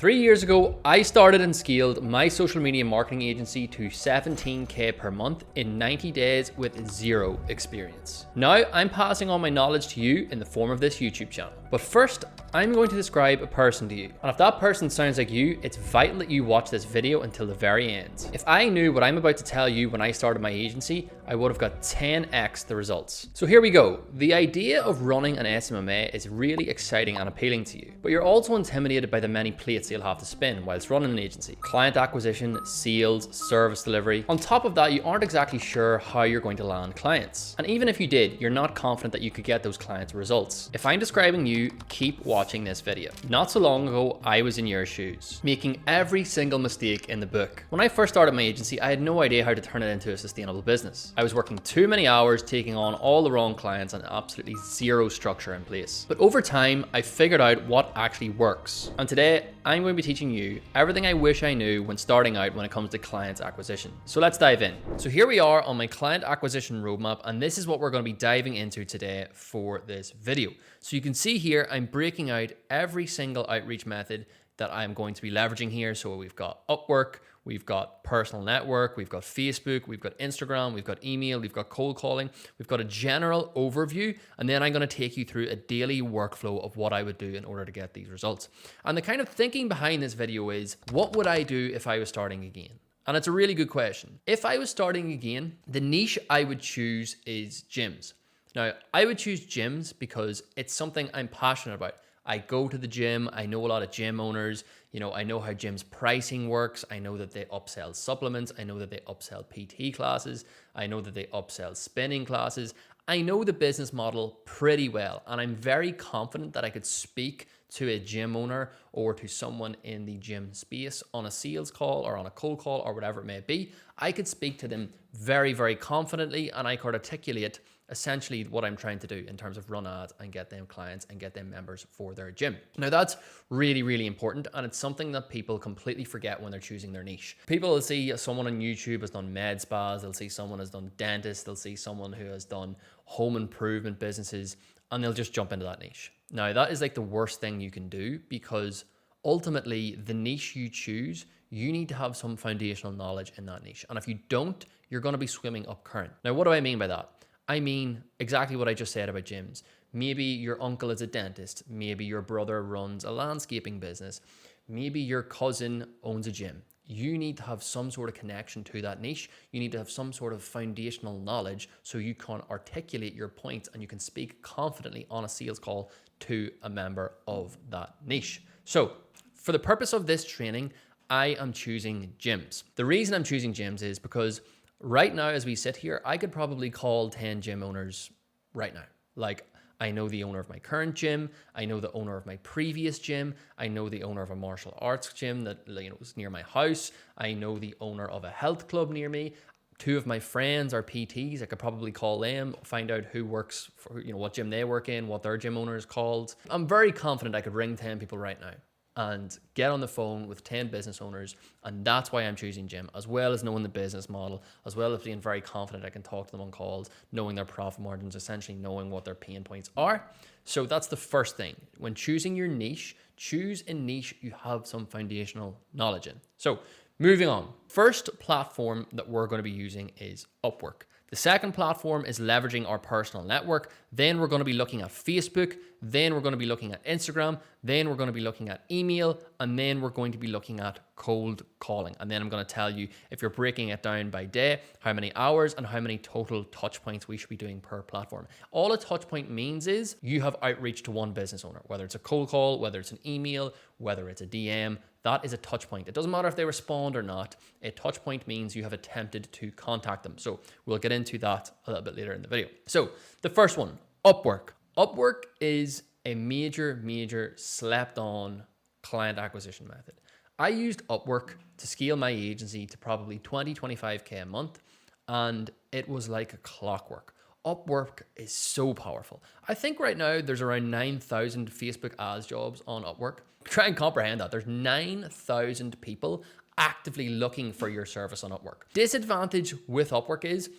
3 years ago, I started and scaled my social media marketing agency to 17K per month in 90 days with zero experience. Now I'm passing on my knowledge to you in the form of this YouTube channel. But first, I'm going to describe a person to you. And if that person sounds like you, it's vital that you watch this video until the very end. If I knew what I'm about to tell you when I started my agency, I would have got 10x the results. So here we go. The idea of running an SMMA is really exciting and appealing to you, but you're also intimidated by the many plates you'll have to spin whilst running an agency. Client acquisition, sales, service delivery. On top of that, you aren't exactly sure how you're going to land clients. And even if you did, you're not confident that you could get those clients' results. If I'm describing you, keep watching this video. Not so long ago, I was in your shoes, making every single mistake in the book. When I first started my agency, I had no idea how to turn it into a sustainable business. I was working too many hours, taking on all the wrong clients and absolutely zero structure in place. But over time, I figured out what actually works. And today, I'm going to be teaching you everything I wish I knew when starting out when it comes to client acquisition. So let's dive in. So here we are on my client acquisition roadmap, and this is what we're going to be diving into today for this video. So you can see here, I'm breaking out every single outreach method that I'm going to be leveraging here. So we've got Upwork, we've got personal network, we've got Facebook, we've got Instagram, we've got email, we've got cold calling, we've got a general overview, and then I'm going to take you through a daily workflow of what I would do in order to get these results. And the kind of thinking behind this video is, what would I do if I was starting again? And it's a really good question. If I was starting again, the niche I would choose is gyms. Now, I would choose gyms because it's something I'm passionate about. I go to the gym, I know a lot of gym owners, I know how gyms pricing works, I know that they upsell supplements, I know that they upsell PT classes, I know that they upsell spinning classes. I know the business model pretty well, and I'm very confident that I could speak to a gym owner or to someone in the gym space on a sales call or on a cold call or whatever it may be. I could speak to them very, very confidently, and I could articulate essentially what I'm trying to do in terms of run ads and get them clients and get them members for their gym. Now that's really, really important, and it's something that people completely forget when they're choosing their niche. People will see someone on YouTube has done med spas, they'll see someone has done dentists, they'll see someone who has done home improvement businesses, and they'll just jump into that niche. Now that is like the worst thing you can do, because ultimately the niche you choose, you need to have some foundational knowledge in that niche. And if you don't, you're going to be swimming up current. Now, what do I mean by that? I mean exactly what I just said about gyms. Maybe your uncle is a dentist. Maybe your brother runs a landscaping business. Maybe your cousin owns a gym. You need to have some sort of connection to that niche. You need to have some sort of foundational knowledge so you can articulate your points and you can speak confidently on a sales call to a member of that niche. So for the purpose of this training, I am choosing gyms. The reason I'm choosing gyms is because right now, as we sit here, I could probably call 10 gym owners right now. Like, I know the owner of my current gym. I know the owner of my previous gym. I know the owner of a martial arts gym that was near my house. I know the owner of a health club near me. 2 of my friends are PTs. I could probably call them, find out who works for, what gym they work in, what their gym owner is called. I'm very confident I could ring 10 people right now and get on the phone with 10 business owners. And that's why I'm choosing gym, as well as knowing the business model, as well as being very confident I can talk to them on calls, knowing their profit margins, essentially knowing what their pain points are. So that's the first thing. When choosing your niche, choose a niche you have some foundational knowledge in. So moving on. First platform that we're going to be using is Upwork. The second platform is leveraging our personal network. Then we're going to be looking at Facebook. Then we're going to be looking at Instagram. Then we're going to be looking at email. And then we're going to be looking at cold calling. And then I'm going to tell you, if you're breaking it down by day, how many hours and how many total touch points we should be doing per platform. All a touch point means is you have outreach to one business owner, whether it's a cold call, whether it's an email, whether it's a DM. That is a touch point. It doesn't matter if they respond or not. A touch point means you have attempted to contact them. So we'll get into that a little bit later in the video. So the first one, Upwork. Upwork is a major slept on client acquisition method. I used Upwork to scale my agency to probably 25K a month, and it was like clockwork. Upwork is so powerful. I think right now there's around 9,000 Facebook ads jobs on Upwork. Try and comprehend that. There's 9,000 people actively looking for your service on Upwork. Disadvantage with Upwork is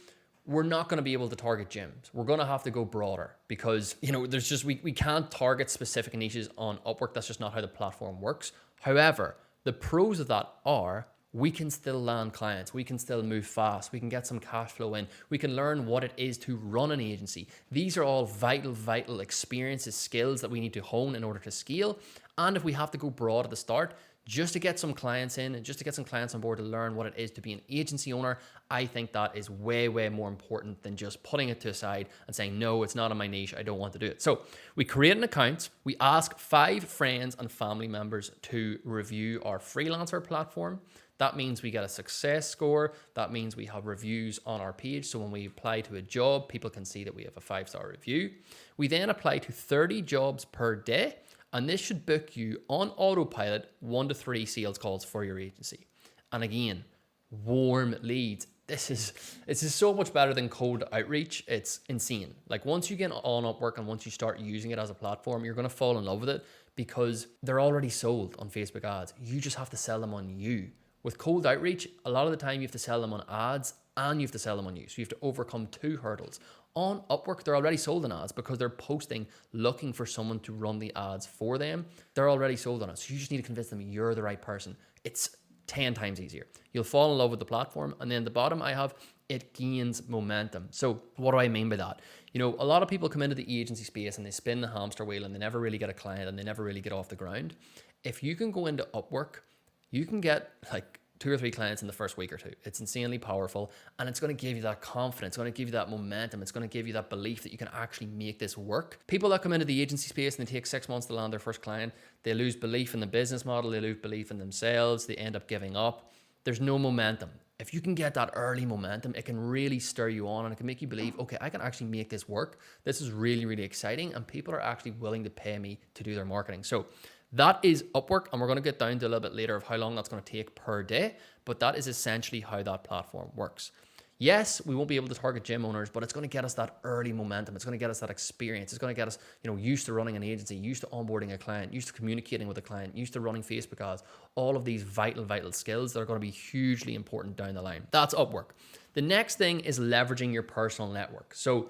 we're not going to be able to target gyms. We're going to have to go broader because, there's just, we can't target specific niches on Upwork. That's just not how the platform works. However, the pros of that are we can still land clients, we can still move fast, we can get some cash flow in, we can learn what it is to run an agency. These are all vital experiences, skills that we need to hone in order to scale. And if we have to go broad at the start, just to get some clients in and just to get some clients on board to learn what it is to be an agency owner, I think that is way more important than just putting it to the side and saying, no, it's not in my niche, I don't want to do it. So we create an account, we ask 5 friends and family members to review our freelancer platform. That means we get a success score. That means we have reviews on our page. So when we apply to a job, people can see that we have a 5-star review. We then apply to 30 jobs per day. And this should book you on autopilot 1 to 3 sales calls for your agency. And again, warm leads. This is so much better than cold outreach. It's insane. Like once you get on Upwork and once you start using it as a platform, you're going to fall in love with it because they're already sold on Facebook ads. You just have to sell them on you. With cold outreach, a lot of the time you have to sell them on ads and you have to sell them on you. So you have to overcome 2 hurdles. On Upwork, they're already sold on ads because they're posting looking for someone to run the ads for them. They're already sold on it. So you just need to convince them you're the right person. It's 10 times easier. You'll fall in love with the platform. And then the bottom I have, it gains momentum. So what do I mean by that? You know, a lot of people come into the agency space and they spin the hamster wheel and they never really get a client and they never really get off the ground. If you can go into Upwork, you can get like 2 or 3 clients in the first week or 2. It's insanely powerful and it's going to give you that confidence. It's going to give you that momentum. It's going to give you that belief that you can actually make this work. People that come into the agency space and they take 6 months to land their first client, they lose belief in the business model. They lose belief in themselves. They end up giving up. There's no momentum. If you can get that early momentum, it can really stir you on and it can make you believe, okay, I can actually make this work. This is really exciting and people are actually willing to pay me to do their marketing. So that is Upwork, and we're going to get down to a little bit later of how long that's going to take per day, but that is essentially how that platform works. Yes, we won't be able to target gym owners, but it's going to get us that early momentum. It's going to get us that experience. It's going to get us, used to running an agency, used to onboarding a client, used to communicating with a client, used to running Facebook ads, all of these vital skills that are going to be hugely important down the line. That's Upwork. The next thing is leveraging your personal network. So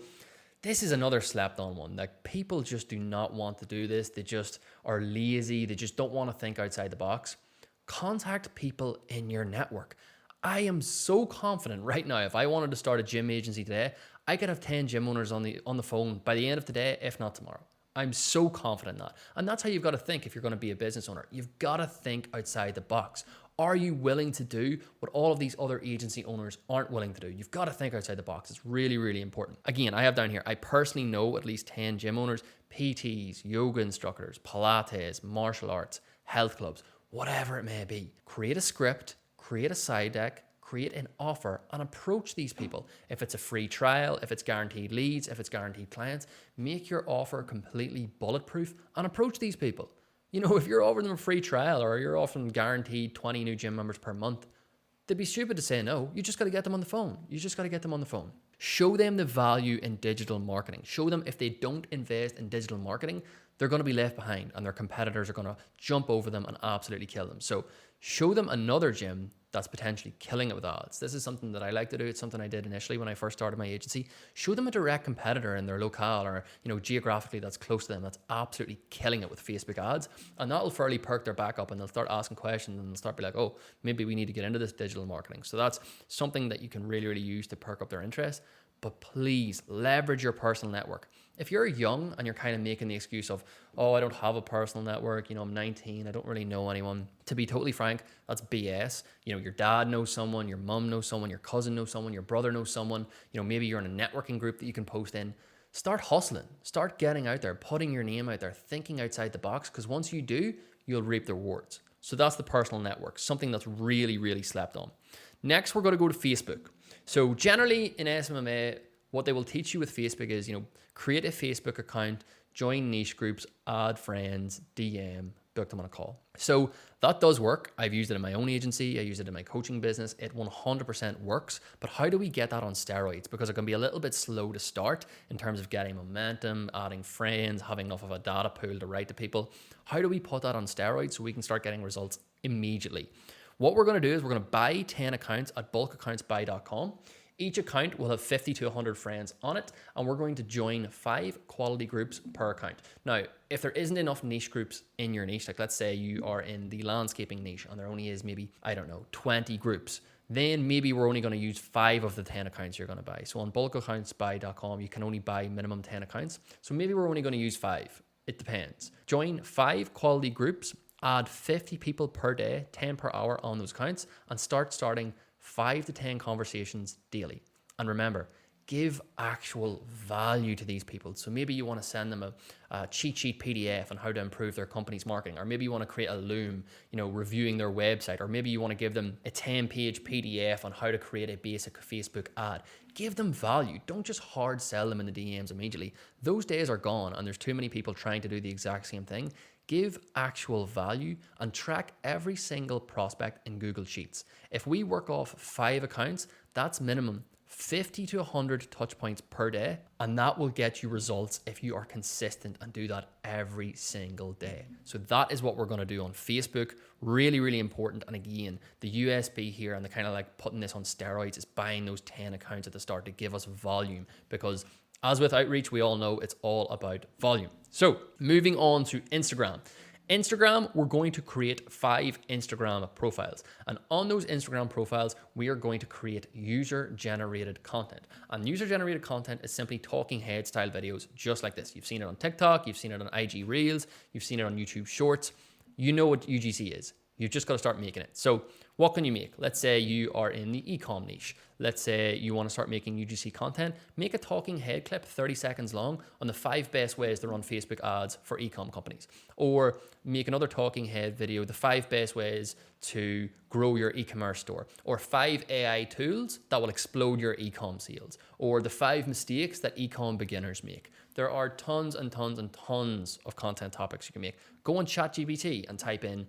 this is another slept on one. Like people just do not want to do this. They just are lazy. They just don't want to think outside the box. Contact people in your network. I am so confident right now, if I wanted to start a gym agency today, I could have 10 gym owners on the phone by the end of today, if not tomorrow. I'm so confident in that. And that's how you've got to think if you're going to be a business owner. You've got to think outside the box. Are you willing to do what all of these other agency owners aren't willing to do? You've got to think outside the box. It's really important. Again, I have down here, I personally know at least 10 gym owners, PTs, yoga instructors, Pilates, martial arts, health clubs, whatever it may be. Create a script, create a side deck, create an offer and approach these people. If it's a free trial, if it's guaranteed leads, if it's guaranteed clients, make your offer completely bulletproof and approach these people. If you're offering them a free trial or you're offering guaranteed 20 new gym members per month, they'd be stupid to say no. You just got to get them on the phone. Show them the value in digital marketing. Show them if they don't invest in digital marketing, they're going to be left behind and their competitors are going to jump over them and absolutely kill them. So show them another gym that's potentially killing it with ads. This is something that I like to do. It's something I did initially when I first started my agency. Show them a direct competitor in their locale or, geographically that's close to them that's absolutely killing it with Facebook ads. And that'll fairly perk their back up and they'll start asking questions and they'll start be like, oh, maybe we need to get into this digital marketing. So that's something that you can really use to perk up their interest. But please leverage your personal network. If you're young and you're kind of making the excuse of, oh, I don't have a personal network, I'm 19, I don't really know anyone. To be totally frank, that's BS. Your dad knows someone, your mom knows someone, your cousin knows someone, your brother knows someone. Maybe you're in a networking group that you can post in. Start hustling, start getting out there, putting your name out there, thinking outside the box, because once you do, you'll reap the rewards. So that's the personal network, something that's really slept on. Next, we're going to go to Facebook. So generally in SMMA, what they will teach you with Facebook is, create a Facebook account, join niche groups, add friends, DM, book them on a call. So that does work. I've used it in my own agency. I use it in my coaching business. It 100% works. But how do we get that on steroids? Because it can be a little bit slow to start in terms of getting momentum, adding friends, having enough of a data pool to write to people. How do we put that on steroids so we can start getting results immediately? What we're going to do is we're going to buy 10 accounts at bulkaccountsbuy.com. Each account will have 50 to 100 friends on it, and we're going to join 5 quality groups per account. Now, if there isn't enough niche groups in your niche, like let's say you are in the landscaping niche and there only is maybe, 20 groups, then maybe we're only going to use 5 of the 10 accounts you're going to buy. So on bulkaccountsbuy.com, you can only buy minimum 10 accounts. So maybe we're only going to use 5. It depends. Join 5 quality groups, add 50 people per day, 10 per hour on those accounts, and starting 5 to 10 conversations daily. And remember, give actual value to these people. So maybe you want to send them a cheat sheet PDF on how to improve their company's marketing, or maybe you want to create a Loom, reviewing their website, or maybe you want to give them a 10-page PDF on how to create a basic Facebook ad. Give them value. Don't just hard sell them in the DMs immediately. Those days are gone, and there's too many people trying to do the exact same thing. Give actual value and track every single prospect in Google Sheets. If we work off 5 accounts, that's minimum 50 to 100 touch points per day, and that will get you results if you are consistent and do that every single day. So that is what we're going to do on Facebook. Really, really important. And again, the USP here and the kind of like putting this on steroids is buying those 10 accounts at the start to give us volume, because as with outreach, we all know it's all about volume. So moving on to Instagram. Instagram, we're going to create 5 Instagram profiles. And on those Instagram profiles, we are going to create user-generated content. And user-generated content is simply talking head style videos just like this. You've seen it on TikTok, you've seen it on IG Reels, you've seen it on YouTube Shorts. You know what UGC is. You've just got to start making it. So what can you make? Let's say you are in the e-com niche. Let's say you want to start making UGC content. Make a talking head clip 30 seconds long on the 5 best ways to run Facebook ads for e-com companies. Or make another talking head video, the 5 best ways to grow your e-commerce store. Or 5 AI tools that will explode your e-com sales. Or the 5 mistakes that e-com beginners make. There are tons and tons and tons of content topics you can make. Go on ChatGPT and type in,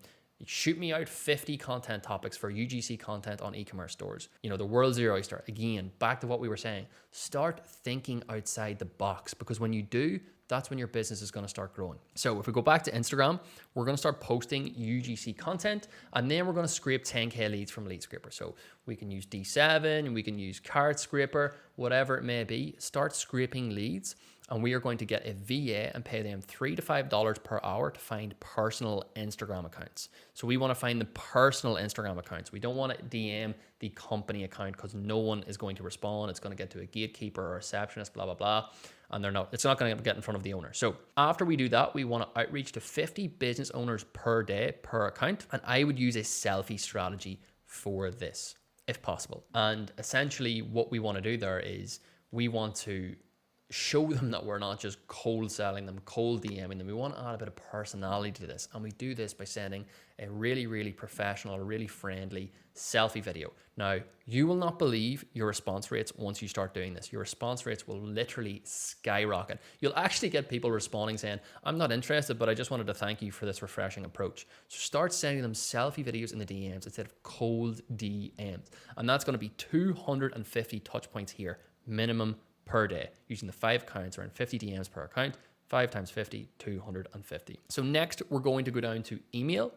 shoot me out 50 content topics for UGC content on e-commerce stores. The world's your oyster. Again, back to what we were saying. Start thinking outside the box, because when you do, that's when your business is going to start growing. So if we go back to Instagram, we're going to start posting UGC content, and then we're going to scrape 10K leads from Lead Scraper. So we can use D7, we can use Card Scraper, whatever it may be. Start scraping leads, and we are going to get a VA and pay them $3 to $5 per hour to find personal Instagram accounts. So we want to find the personal Instagram accounts. We don't want to DM the company account, because no one is going to respond. It's going to get to a gatekeeper or a receptionist, blah, blah, blah. And it's not going to get in front of the owner. So after we do that, we want to outreach to 50 business owners per day per account. And I would use a selfie strategy for this, if possible. And essentially what we want to do there is we want to show them that we're not just cold selling them, cold DMing them. We want to add a bit of personality to this. And we do this by sending a really, really professional, really friendly selfie video. Now, you will not believe your response rates once you start doing this. Your response rates will literally skyrocket. You'll actually get people responding saying, I'm not interested, but I just wanted to thank you for this refreshing approach. So start sending them selfie videos in the DMs instead of cold DMs. And that's going to be 250 touch points here, minimum per day, using the 5 accounts, around 50 DMs per account. 5 times 50, 250. So next, we're going to go down to email.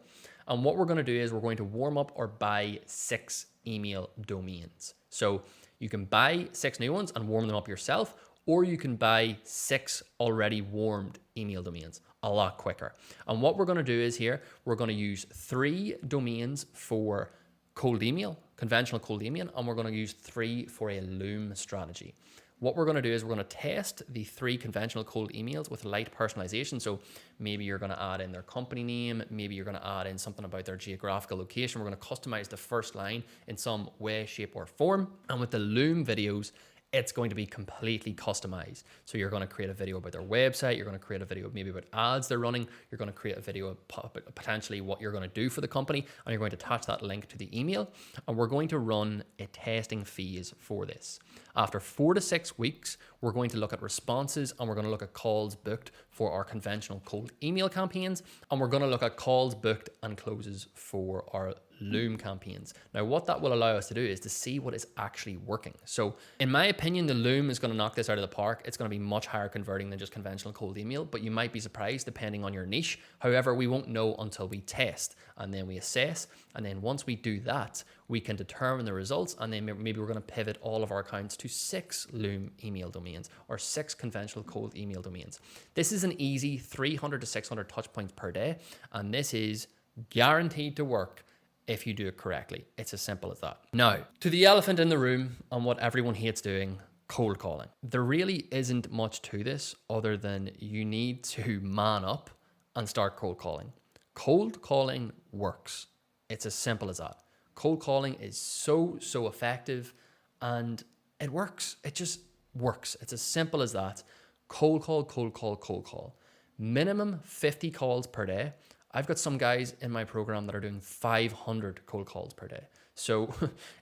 And what we're going to do is we're going to warm up or buy 6 email domains. So you can buy 6 new ones and warm them up yourself, or you can buy 6 already warmed email domains a lot quicker. And what we're going to do is here, we're going to use 3 domains for cold email, conventional cold email, and we're going to use 3 for a Loom strategy. What we're going to do is we're going to test the 3 conventional cold emails with light personalization. So maybe you're going to add in their company name. Maybe you're going to add in something about their geographical location. We're going to customize the first line in some way, shape, or form. And with the Loom videos, it's going to be completely customized. So you're going to create a video about their website. You're going to create a video maybe about ads they're running. You're going to create a video about potentially what you're going to do for the company. And you're going to attach that link to the email. And we're going to run a testing phase for this. After 4 to 6 weeks, we're going to look at responses, and we're going to look at calls booked for our conventional cold email campaigns, and we're going to look at calls booked and closes for our Loom campaigns. Now, what that will allow us to do is to see what is actually working. So in my opinion, the Loom is going to knock this out of the park. It's going to be much higher converting than just conventional cold email, but you might be surprised depending on your niche. However, we won't know until we test, and then we assess. And then once we do that, we can determine the results, and then maybe we're going to pivot all of our accounts to 6 Loom email domains or 6 conventional cold email domains. This is an easy 300 to 600 touch points per day, and this is guaranteed to work if you do it correctly. It's as simple as that. Now, to the elephant in the room and what everyone hates doing, cold calling. There really isn't much to this other than you need to man up and start cold calling. Cold calling works. It's as simple as that. Cold calling is so effective, and it works. It just works. It's as simple as that. Cold call, cold call, cold call. Minimum 50 calls per day. I've got some guys in my program that are doing 500 cold calls per day. So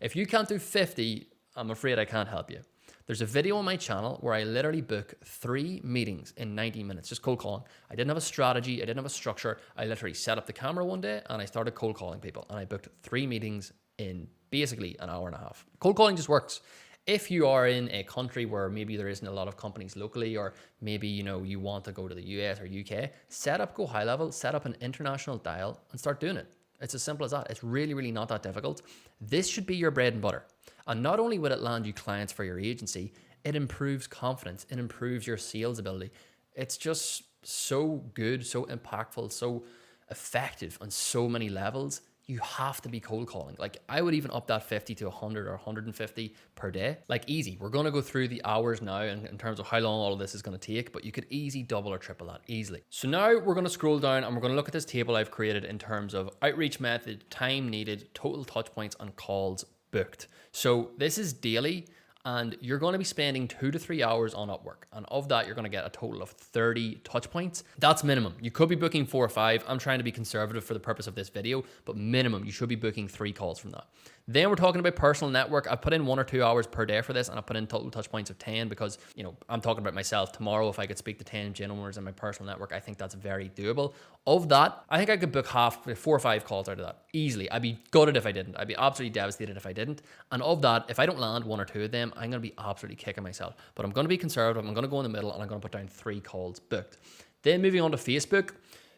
if you can't do 50, I'm afraid I can't help you. There's a video on my channel where I literally book 3 meetings in 90 minutes, just cold calling. I didn't have a strategy. I didn't have a structure. I literally set up the camera one day and I started cold calling people, and I booked 3 meetings in basically an hour and a half. Cold calling just works. If you are in a country where maybe there isn't a lot of companies locally, or maybe, you want to go to the US or UK, go high level, set up an international dial and start doing it. It's as simple as that. It's really not that difficult. This should be your bread and butter. And not only will it land you clients for your agency, it improves confidence. It improves your sales ability. It's just so good, so impactful, so effective on so many levels. You have to be cold calling. Like, I would even up that 50 to 100 or 150 per day. Like, easy. We're going to go through the hours now in terms of how long all of this is going to take, but you could easy double or triple that easily. So now we're going to scroll down and we're going to look at this table I've created in terms of outreach method, time needed, total touch points, and calls booked. So this is daily, and you're going to be spending 2 to 3 hours on Upwork. And of that, you're going to get a total of 30 touch points. That's minimum. You could be booking 4 or 5. I'm trying to be conservative for the purpose of this video, but minimum, you should be booking 3 calls from that. Then we're talking about personal network. I've put in 1 or 2 hours per day for this, and I put in total touch points of 10 because, I'm talking about myself. Tomorrow, if I could speak to 10 gym owners in my personal network, I think that's very doable. Of that, I think I could book 4 or 5 calls out of that easily. I'd be gutted if I didn't. I'd be absolutely devastated if I didn't. And of that, if I don't land 1 or 2 of them, I'm going to be absolutely kicking myself. But I'm going to be conservative. I'm going to go in the middle, and I'm going to put down 3 calls booked. Then moving on to Facebook.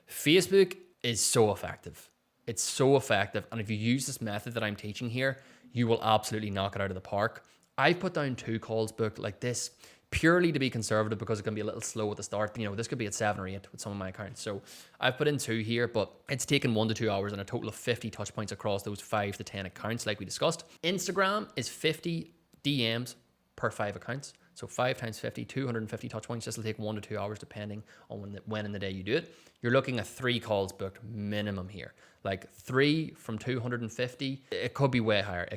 Facebook is so effective. It's so effective. And if you use this method that I'm teaching here, you will absolutely knock it out of the park. I've put down 2 calls booked like this purely to be conservative because it's going to be a little slow at the start. This could be at 7 or 8 with some of my accounts. So I've put in 2 here, but it's taken 1 to 2 hours and a total of 50 touch points across those 5 to 10 accounts like we discussed. Instagram is 50 DMs per 5 accounts. So 5 times 50, 250 touch points. This will take 1 to 2 hours depending on when in the day you do it. You're looking at 3 calls booked minimum here. Like 3 from 250. It could be way higher.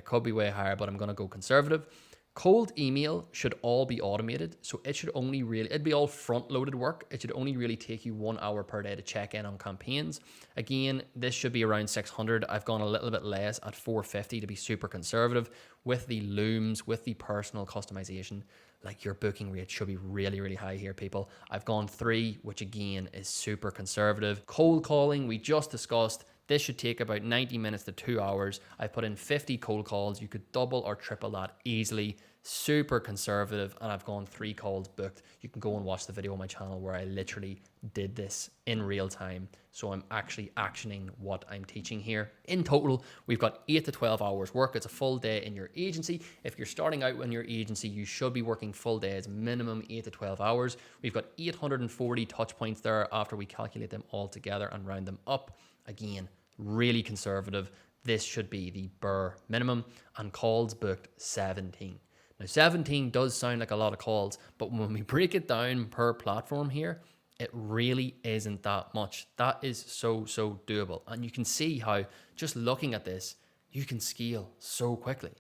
But I'm going to go conservative. Cold email should all be automated. So it'd be all front loaded work. It should only really take you 1 hour per day to check in on campaigns. Again, this should be around 600. I've gone a little bit less at 450 to be super conservative. With the looms, with the personal customization, like, your booking rate should be really high here, people. I've gone 3, which again is super conservative. Cold calling, we just discussed. This should take about 90 minutes to 2 hours. I put in 50 cold calls. You could double or triple that easily. Super conservative, and I've gone 3 calls booked. You can go and watch the video on my channel where I literally did this in real time. So I'm actually actioning what I'm teaching here. In total, we've got 8 to 12 hours work. It's a full day in your agency. If you're starting out in your agency, you should be working full days, minimum 8 to 12 hours. We've got 840 touch points there after we calculate them all together and round them up. Again, really conservative. This should be the bare minimum, and calls booked 17. Now, 17 does sound like a lot of calls, but when we break it down per platform here, it really isn't that much. That is so doable. And you can see how, just looking at this, you can scale so quickly.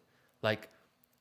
Like,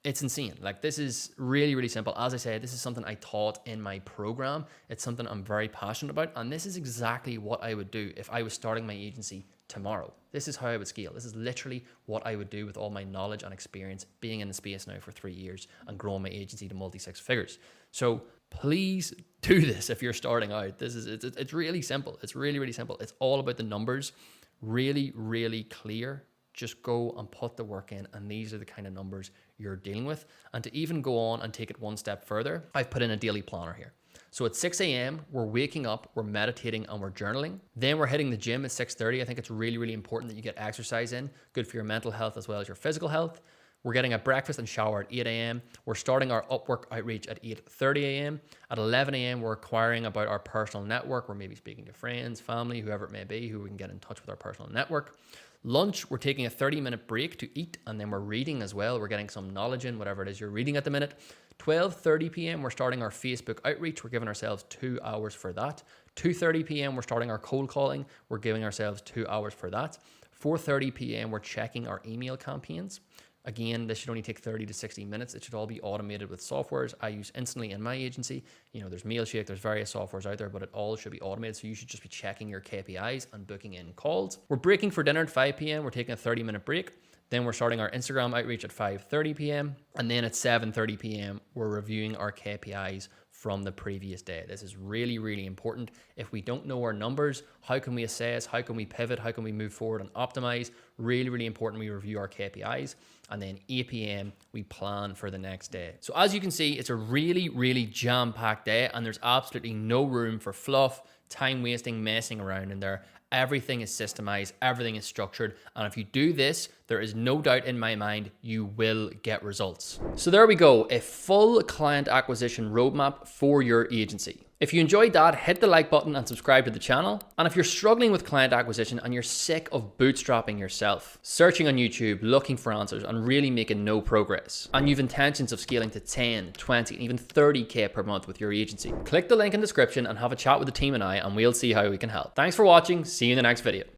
it's insane. Like, this is really simple. As I said, this is something I taught in my program. It's something I'm very passionate about. And this is exactly what I would do if I was starting my agency tomorrow. This is how I would scale. This is literally what I would do with all my knowledge and experience being in the space now for 3 years and growing my agency to multi-six figures. So please do this if you're starting out. It's really simple. It's really, really simple. It's all about the numbers. Really, really clear. Just go and put the work in, and these are the kind of numbers you're dealing with. And to even go on and take it one step further, I've put in a daily planner here. So at 6 a.m., we're waking up, we're meditating, and we're journaling. Then we're hitting the gym at 6:30. I think it's really, really important that you get exercise in, good for your mental health as well as your physical health. We're getting a breakfast and shower at 8 a.m. We're starting our Upwork outreach at 8:30 a.m. At 11 a.m., we're inquiring about our personal network. We're maybe speaking to friends, family, whoever it may be, who we can get in touch with our personal network. Lunch, we're taking a 30-minute break to eat, and then we're reading as well. We're getting some knowledge in, whatever it is you're reading at the minute. 12:30 p.m., we're starting our Facebook outreach. We're giving ourselves 2 hours for that. 2:30 p.m., we're starting our cold calling. We're giving ourselves 2 hours for that. 4:30 p.m., we're checking our email campaigns. Again, this should only take 30 to 60 minutes. It should all be automated with softwares I use instantly in my agency. You know, there's Mailshake, there's various softwares out there, but it all should be automated. So you should just be checking your KPIs and booking in calls. We're breaking for dinner at 5 p.m. We're taking a 30-minute break. Then we're starting our Instagram outreach at 5:30 p.m. And then at 7:30 p.m., we're reviewing our KPIs from the previous day. This is really, really important. If we don't know our numbers, how can we assess? How can we pivot? How can we move forward and optimize? Really, really important we review our KPIs. And then 8 p.m., we plan for the next day. So as you can see, it's a really, really jam-packed day, and there's absolutely no room for fluff, time wasting, messing around in there. Everything is systemized, everything is structured, and if you do this, there is no doubt in my mind you will get results. So there we go, a full client acquisition roadmap for your agency. If you enjoyed that, hit the like button and subscribe to the channel. And if you're struggling with client acquisition and you're sick of bootstrapping yourself, searching on YouTube, looking for answers and really making no progress, and you've intentions of scaling to 10, 20, and even 30K per month with your agency, click the link in the description and have a chat with the team and I, and we'll see how we can help. Thanks for watching. See you in the next video.